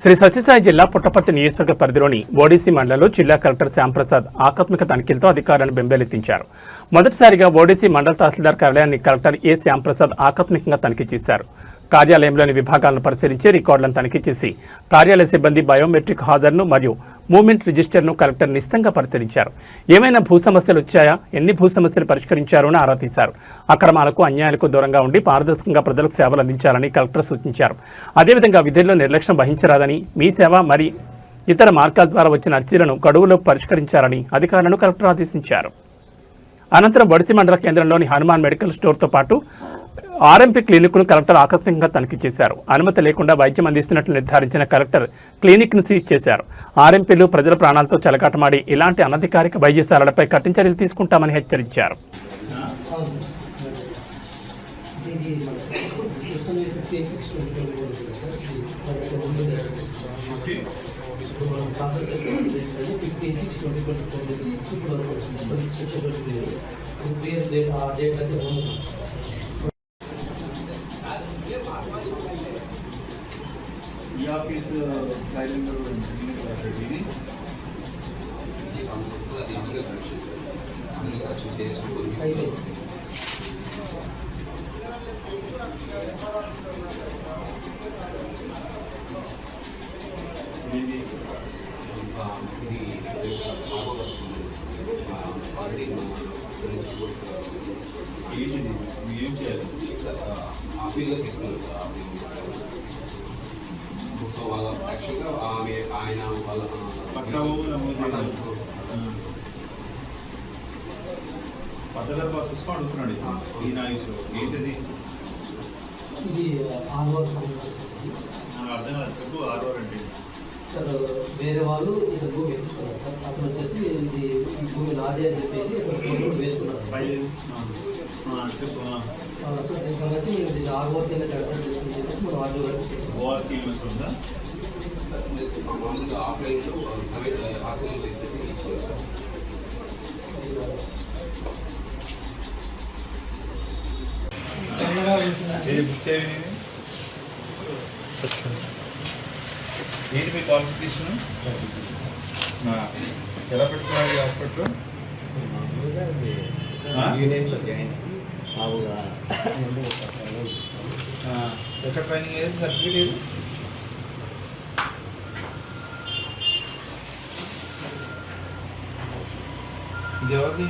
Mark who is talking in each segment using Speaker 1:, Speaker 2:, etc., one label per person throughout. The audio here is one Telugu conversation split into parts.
Speaker 1: శ్రీ సత్యసాయి జిల్లా పుట్టపర్తి నియోజకవర్గ పరిధిలోని ఓడిసి మండలంలో జిల్లా కలెక్టర్ శ్యాంప్రసాద్ ఆకస్మిక తనిఖీలతో అధికారులను బెంబేలెత్తించారు. మొదటిసారిగా ఓడిసి మండల తహసీల్దార్ కార్యాలయాన్ని కలెక్టర్ ఏ శ్యాంప్రసాద్ ఆకస్మికంగా తనిఖీ చేశారు. కార్యాలయంలోని విభాగాలను పరిశీలించి రికార్డులను తనిఖీ చేసి కార్యాలయ సిబ్బంది బయోమెట్రిక్ హాజరును మరియు మూవ్మెంట్ రిజిస్టర్ను కలెక్టర్ నిశితంగా పరిశీలించారు. ఏమైనా భూ సమస్యలు వచ్చాయా, ఎన్ని భూ సమస్యలు పరిష్కరించారో అని ఆరా తీశారు. అక్రమాలకు అన్యాయాలకు దూరంగా ఉండి పారదర్శకంగా ప్రజలకు సేవలు అందించాలని కలెక్టర్ సూచించారు. అదేవిధంగా విధుల్లో నిర్లక్ష్యం వహించరాదని, మీ సేవ మరి ఇతర మార్గాల ద్వారా వచ్చిన అర్జీలను గడువులో పరిష్కరించాలని అధికారులను కలెక్టర్ ఆదేశించారు. అనంతరం బడిసి మండల కేంద్రంలోని హనుమాన్ మెడికల్ స్టోర్తో పాటు ఆర్ఎంపీ క్లినిక్ను కలెక్టర్ ఆకస్మికంగా తనిఖీ చేశారు. అనుమతి లేకుండా వైద్యం అందిస్తున్నట్లు నిర్ధారించిన కలెక్టర్ క్లినిక్ను సీజ్ చేశారు. ఆర్ఎంపీలు ప్రజల ప్రాణాలతో చెలకాటమాడి ఇలాంటి అనధికారిక వైద్యశాలలపై కఠిన చర్యలు తీసుకుంటామని హెచ్చరించారు.
Speaker 2: ఈ ఆఫీస్ ఫైలింగ్ ఇది ఏం చేయాలి
Speaker 3: ఆఫీస్లో తీసుకున్నాను సార్. సో వాళ్ళ యాక్చువల్గా ఆయన వాళ్ళ
Speaker 2: పద్ధతి బాగా చూసుకొని అడుగుతున్నాడు. ఈ నాయసు ఏంటిది?
Speaker 4: ఇది ఆర్వర్ సంబంధించింది.
Speaker 2: అర్థం కాదు, చెప్పు. ఆర్వర్ అంటే
Speaker 4: సార్ వేరే వాళ్ళు ఇక్కడ భూమి ఎత్తుకున్నారు సార్. అతను వచ్చేసి ఇది ఈ భూమి నాదే అని చెప్పేసి ఇక్కడ వేసుకున్నారు.
Speaker 2: చెప్పు.
Speaker 4: సో దీనికి సంబంధించి మేము ఇది ఆర్వర్ కింద కన్సిడర్ చేసుకుని చెప్పేసి మనం ఆర్డర్
Speaker 2: ఉందా?
Speaker 3: మామూలుగా ఆఫ్లైన్లో సమైట్ ఆశ్రమంలో ఇచ్చేసి ఇచ్చారు సార్.
Speaker 2: ఏంటి మీ క్వాలిఫికేషన్? ఎలా పెట్టుకున్నారు ఈ హాస్పిటల్? ఎక్కడ ట్రైనింగ్ ఏది, సర్టిఫికేట్ ఏది? ఇది ఎవరిది?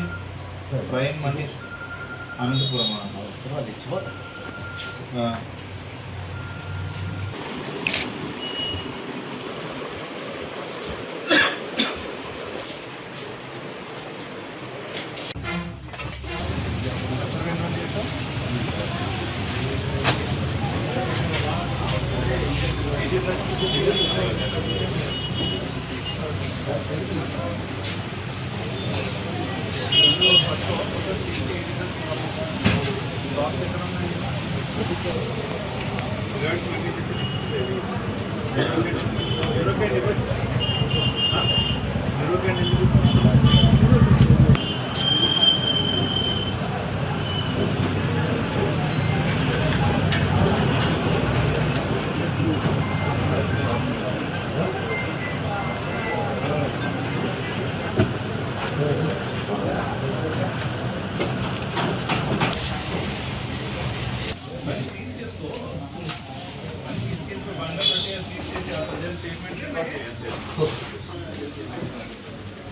Speaker 2: Prime money Anantapuram.
Speaker 4: వాళ్ళు ఇచ్చిపోతారు.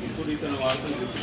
Speaker 2: ఇప్పుడు ఇతను వార్తలు చేసి